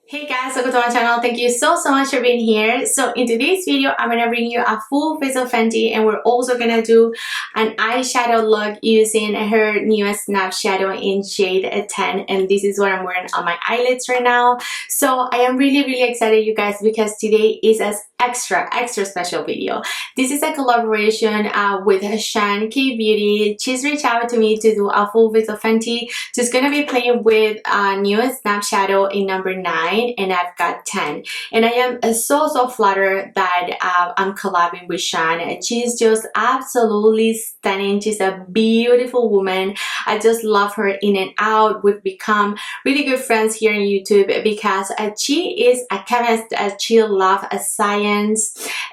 Hey guys, welcome to my channel. Thank you so much for being here. So in today's video, I'm gonna bring you a full Face of Fenty, and we're also gonna do an eyeshadow look using her newest snap shadow in shade 10, and this is what I'm wearing on my eyelids right now. So I am really excited, you guys, because today is an extra special video. This is a collaboration with Shan K Beauty. She's reached out to me to do a full Face of Fenty. She's gonna be playing with newest snap shadow in number 9, and I've got 10, and I am so flattered that I'm collabing with Shan. She's just absolutely stunning. She's a beautiful woman. I just love her in and out. We've become really good friends here on YouTube because she is a chemist. She loves science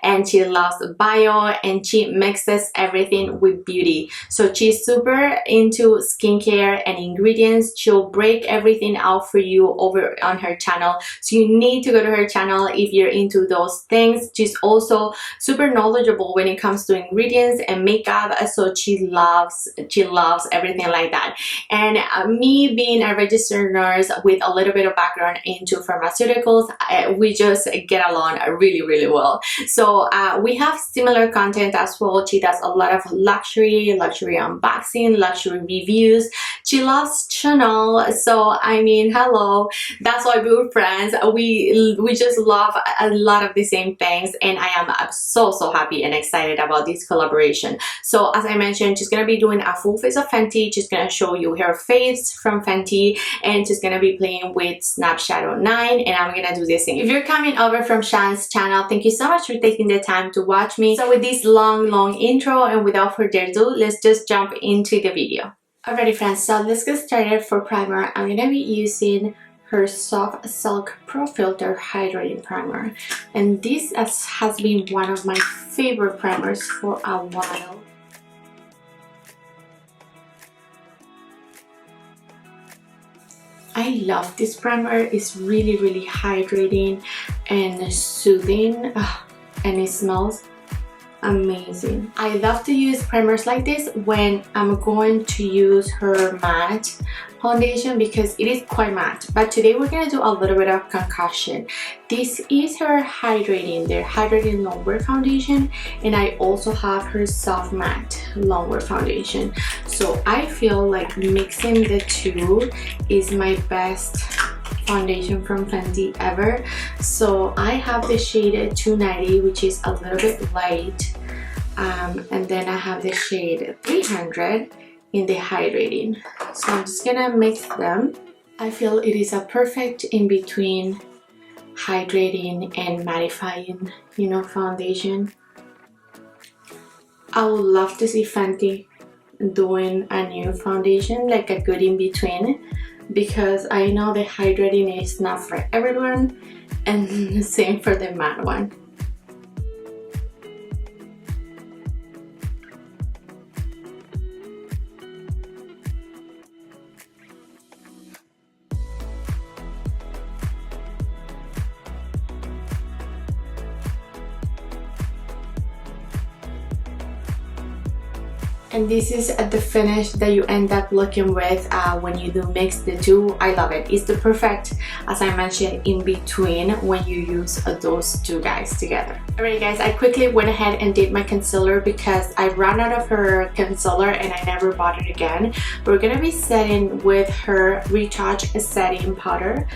and she loves bio, and she mixes everything with beauty. So she's super into skincare and ingredients. She'll break everything out for you over on her channel, so you need to go to her channel if you're into those things. She's also super knowledgeable when it comes to ingredients and makeup, so she loves everything like that. And me being a registered nurse with a little bit of background into pharmaceuticals, we just get along really well. So we have similar content as well. She does a lot of luxury unboxing, luxury reviews. She loves Chanel, so I mean, hello, that's why we were friends. We just love a lot of the same things, and I am so happy and excited about this collaboration. So as I mentioned, she's gonna be doing a full Face of Fenty. She's gonna show you her face from Fenty, and she's gonna be playing with Snap Shadow 9, and I'm gonna do the same. If you're coming over from Shan's channel, thank you so much for taking the time to watch me. So with this long intro, and without further ado, let's just jump into the video. Alrighty friends, so let's get started. For primer, I'm gonna be using her Soft Silk Pro Filter Hydrating Primer, and this has been one of my favorite primers for a while. I love this primer. It's really hydrating and soothing, and it smells amazing. I love to use primers like this when I'm going to use her matte foundation because it is quite matte, but today we're gonna do a little bit of concoction. This is her hydrating longwear foundation, and I also have her soft matte longwear foundation. So I feel like mixing the two is my best foundation from Fenty ever. So I have the shade 290, which is a little bit light, and then I have the shade 300 in the hydrating. So I'm just gonna mix them. I feel it is a perfect in between hydrating and mattifying, you know, foundation. I would love to see Fenty doing a new foundation, like a good in between, because I know the hydrating is not for everyone, and the same for the matte one. And this is the finish that you end up looking with when you do mix the two. I love it. It's the perfect, as I mentioned, in between when you use those two guys together. Alright guys, I quickly went ahead and did my concealer because I ran out of her concealer and I never bought it again. We're gonna be setting with her Retouch setting powder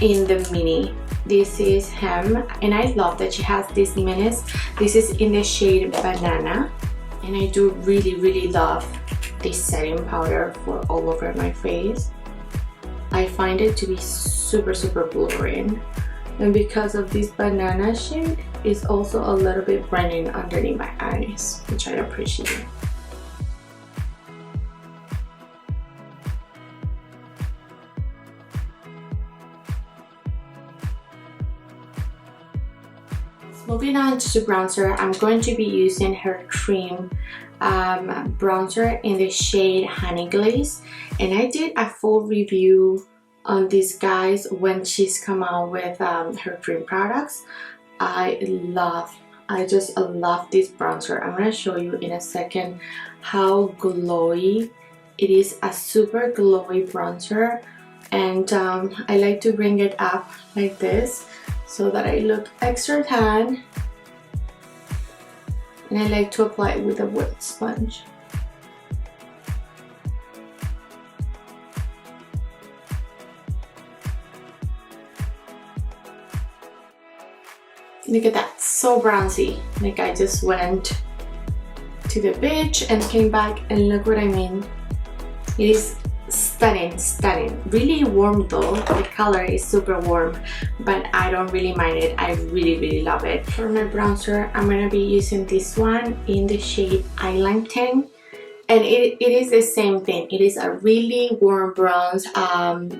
in the mini. This is him, and I love that she has these minis. This is in the shade Banana. And I do really love this setting powder for all over my face. I find it to be super blurring, and because of this banana shade, it's also a little bit brightening underneath my eyes, which I appreciate. Moving on to bronzer, I'm going to be using her cream bronzer in the shade Honey Glaze, and I did a full review on these guys when she's come out with her cream products. I just love this bronzer. I'm gonna show you in a second how glowy it is. A super glowy bronzer and I like to bring it up like this so that I look extra tan, and I like to apply it with a wet sponge. Look at that, so bronzy. Like I just went to the beach and came back, and look what I mean. It is stunning, stunning. Really warm though. The color is super warm, but I don't really mind it. I really love it. For my bronzer, I'm gonna be using this one in the shade Island 10. And it is the same thing. It is a really warm bronze,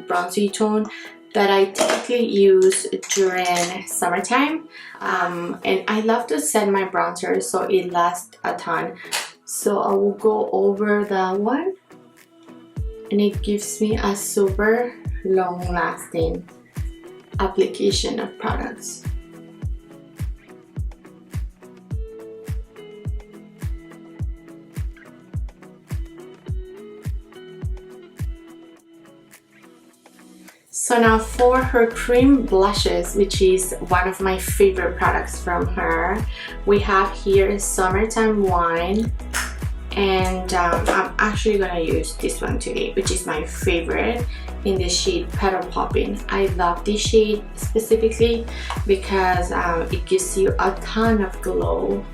bronzy tone that I typically use during summertime. And I love to set my bronzer so it lasts a ton. So I will go over that one, and it gives me a super long-lasting application of products. So now for her cream blushes, which is one of my favorite products from her, we have here Summertime Wine, and I'm actually gonna use this one today, which is my favorite, in the shade Petal Popping. I love this shade specifically because it gives you a ton of glow,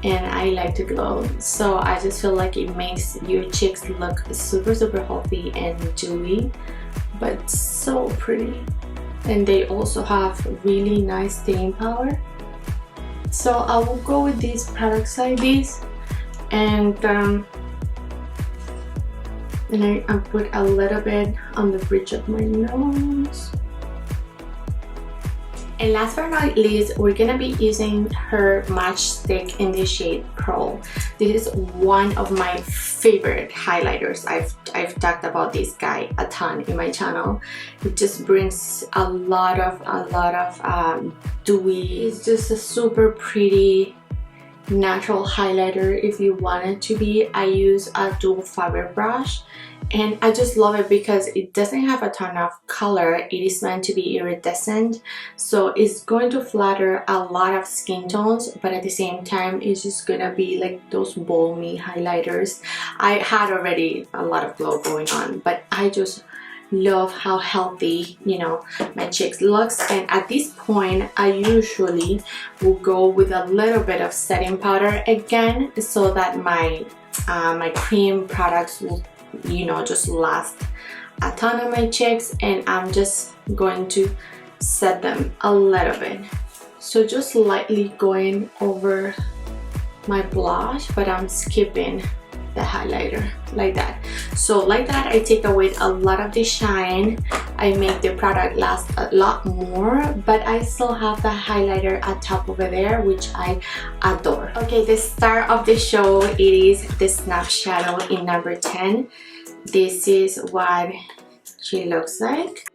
and I like to glow, so I just feel like it makes your cheeks look super healthy and dewy, but so pretty. And they also have really nice staying power. So I will go with these products like this, and I put a little bit on the bridge of my nose. And last but not least, we're gonna be using her matchstick in the shade Pearl. This is one of my favorite highlighters. I've talked about this guy a ton in my channel. It just brings a lot of dewy. It's just a super pretty natural highlighter if you want it to be. I use a dual fiber brush, and I just love it because it doesn't have a ton of color. It is meant to be iridescent, so it's going to flatter a lot of skin tones, but at the same time it's just gonna be like those balmy highlighters. I had already a lot of glow going on, but I just love how healthy, you know, my cheeks looks. And at this point I usually will go with a little bit of setting powder again, so that my my cream products will, you know, just last a ton on my cheeks, and I'm just going to set them a little bit. So just lightly going over my blush, but I'm skipping the highlighter like that. So like that, I take away a lot of the shine. I make the product last a lot more, but I still have the highlighter at top over there, which I adore. Okay, the star of the show, it is the Snap Shadow in number 10. This is what she looks like.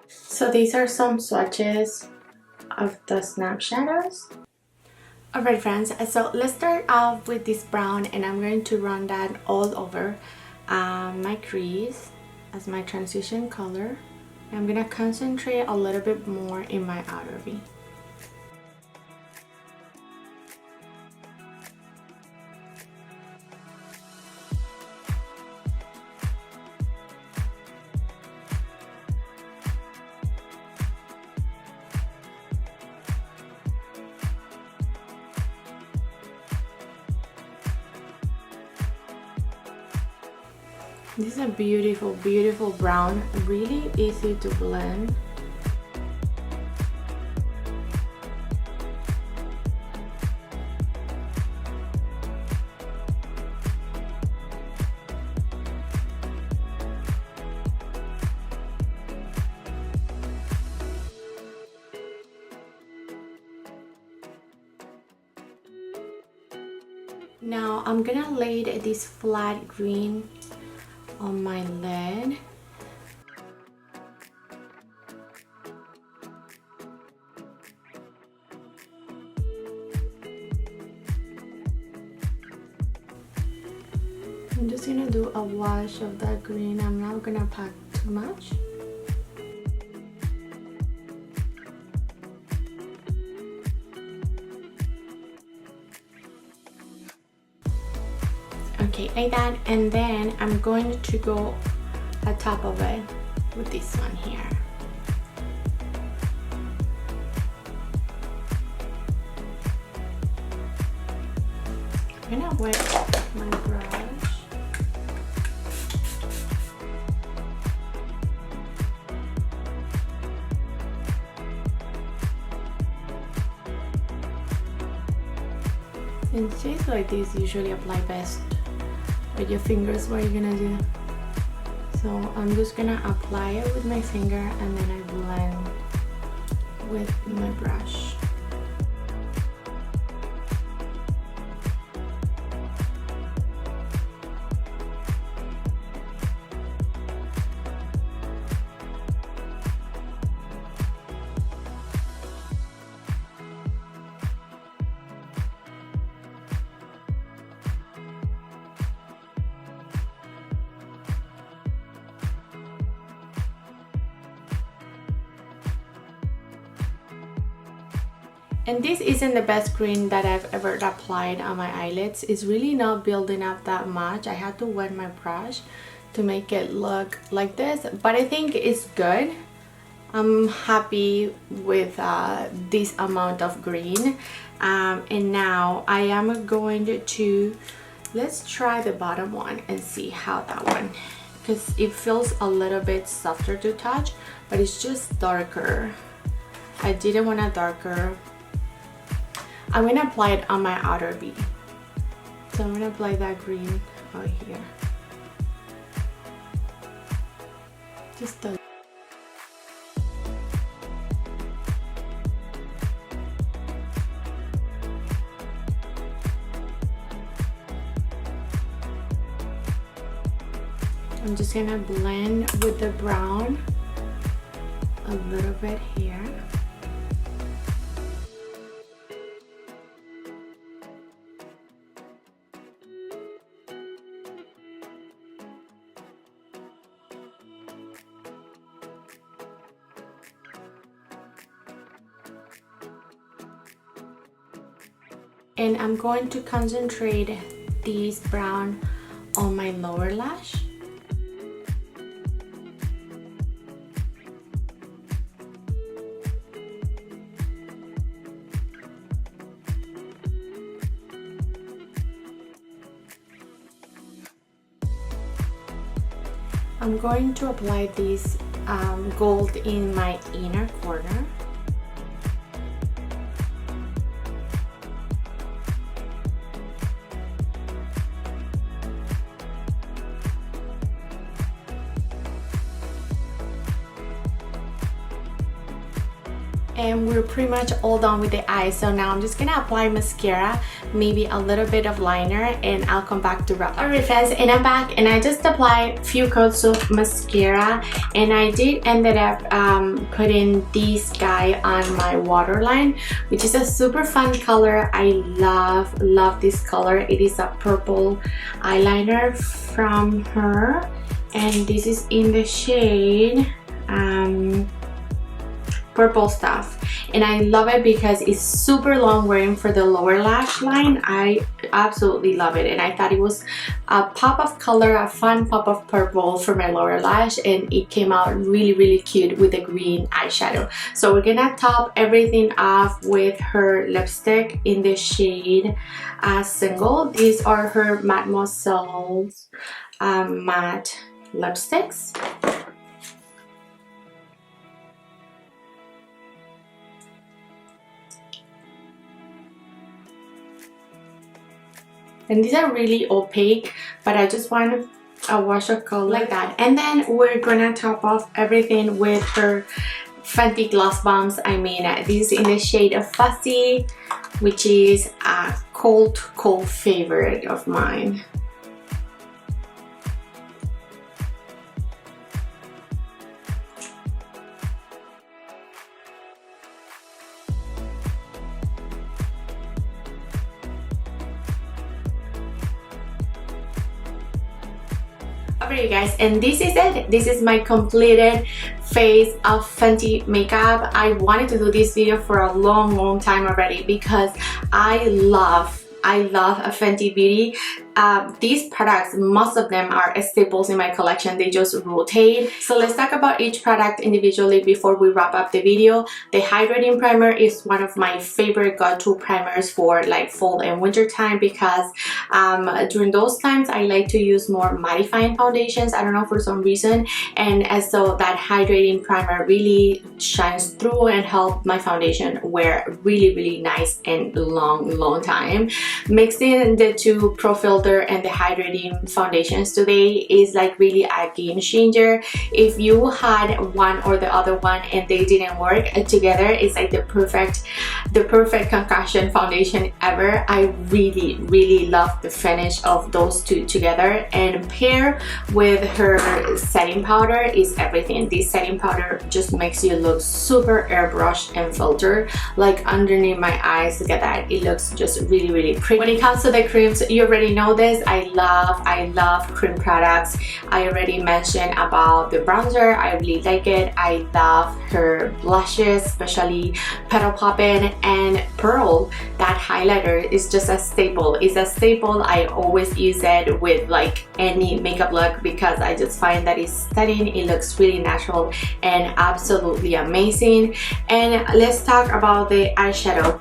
So these are some swatches of the Snap Shadows. Alright friends, so let's start off with this brown, and I'm going to run that all over my crease as my transition color. I'm gonna concentrate a little bit more in my outer V. This is a beautiful brown, really easy to blend. Now I'm gonna lay this flat green on my lid. just gonna do a wash of that green. I'm not gonna pack too much. Okay, like that, and then I'm going to go on top of it with this one here. I'm gonna wet my brush. And shades like this usually apply best with your fingers. What you're gonna do, so I'm just gonna apply it with my finger and then I blend with my brush. And this isn't the best green that I've ever applied on my eyelids. It's really not building up that much. I had to wet my brush to make it look like this, but I think it's good. I'm happy with this amount of green. And now I am going to, let's try the bottom one and see how that one, because it feels a little bit softer to touch, but it's just darker. I didn't want a darker. I'm going to apply it on my outer V. So I'm going to apply that green over here. Just a I'm just going to blend with the brown a little bit here. And I'm going to concentrate this brown on my lower lash. I'm going to apply this gold in my inner corner. And we're pretty much all done with the eyes, so now I'm just gonna apply mascara, maybe a little bit of liner, and I'll come back to wrap up. Alright friends, and I'm back, and I just applied a few coats of mascara, and I did ended up putting this guy on my waterline, which is a super fun color. I love this color. It is a purple eyeliner from her, and this is in the shade Purple Stuff, and I love it because it's super long wearing for the lower lash line. I absolutely love it, and I thought it was a pop of color, a fun pop of purple for my lower lash, and it came out really cute with the green eyeshadow. So we're gonna top everything off with her lipstick in the shade Single. These are her Mademoiselle's matte lipsticks. And these are really opaque, but I just want a wash of color like that. And then we're gonna top off everything with her Fenty gloss bombs. I mean, this is in the shade of Fussy, which is a cold favorite of mine. Alright you guys, and this is it. This is my completed Face of Fenty makeup. I wanted to do this video for a long time already because I love a Fenty Beauty. These products, most of them are staples in my collection. They just rotate. So let's talk about each product individually before we wrap up the video. The hydrating primer is one of my favorite go-to primers for like fall and winter time because during those times I like to use more mattifying foundations. I don't know, for some reason, and so that hydrating primer really shines through and help my foundation wear really nice and long time. Mixing the two Pro Filter and the hydrating foundations today is like really a game changer. If you had one or the other one and they didn't work together, it's like the perfect concoction foundation ever. I really love the finish of those two together, and pair with her setting powder is everything. This setting powder just makes you look super airbrushed and filtered. Like underneath my eyes, look at that, it looks just really pretty. When it comes to the creams, you already know this. I love cream products. I already mentioned about the bronzer. I really like it. I love her blushes, especially Petal Poppin' and Pearl. That highlighter is just a staple. It's a staple. I always use it with like any makeup look because I just find that it's stunning. It looks really natural and absolutely amazing. And let's talk about the eyeshadow.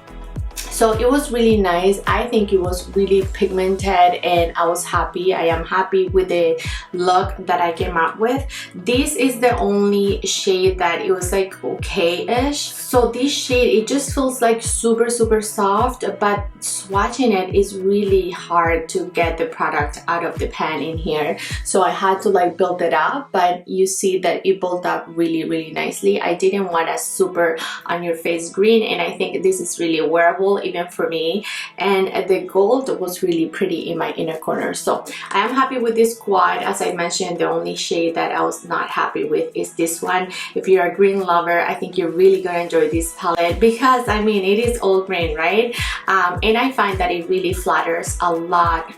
So it was really nice. I think it was really pigmented and I was happy. I am happy with the look that I came up with. This is the only shade that it was like okay-ish. So this shade, it just feels like super soft, but swatching it is really hard to get the product out of the pan in here. So I had to like build it up, but you see that it built up really nicely. I didn't want a super on your face green, and I think this is really wearable even for me, and the gold was really pretty in my inner corner. So I am happy with this quad. As I mentioned, the only shade that I was not happy with is this one. If you're a green lover, I think you're really gonna enjoy this palette because I mean it is all green, right? And I find that it really flatters a lot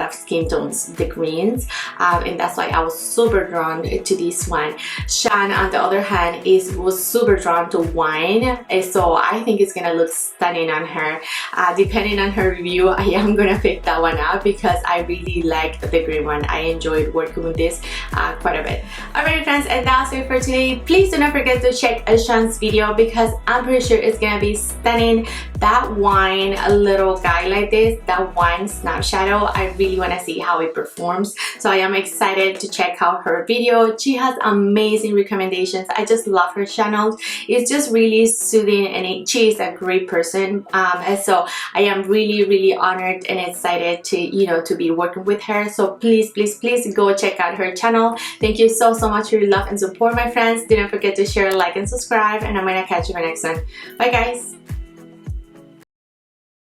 of skin tones, the greens, and that's why I was super drawn to this one. Shan, on the other hand, was super drawn to wine, so I think it's gonna look stunning on her. Depending on her review, I am gonna pick that one up because I really like the green one. I enjoyed working with this quite a bit. Alright friends, and that's it for today. Please do not forget to check Shan's video because I'm pretty sure it's gonna be stunning. That wine, a little guy like this, that wine snap shadow, I really want to see how it performs. So I am excited to check out her video. She has amazing recommendations. I just love her channel. It's just really soothing, and she is a great person. And so I am really honored and excited to to be working with her. So please go check out her channel. Thank you so much for your love and support, my friends. Do not forget to share, like, and subscribe, and I'm gonna catch you in my next one. Bye guys.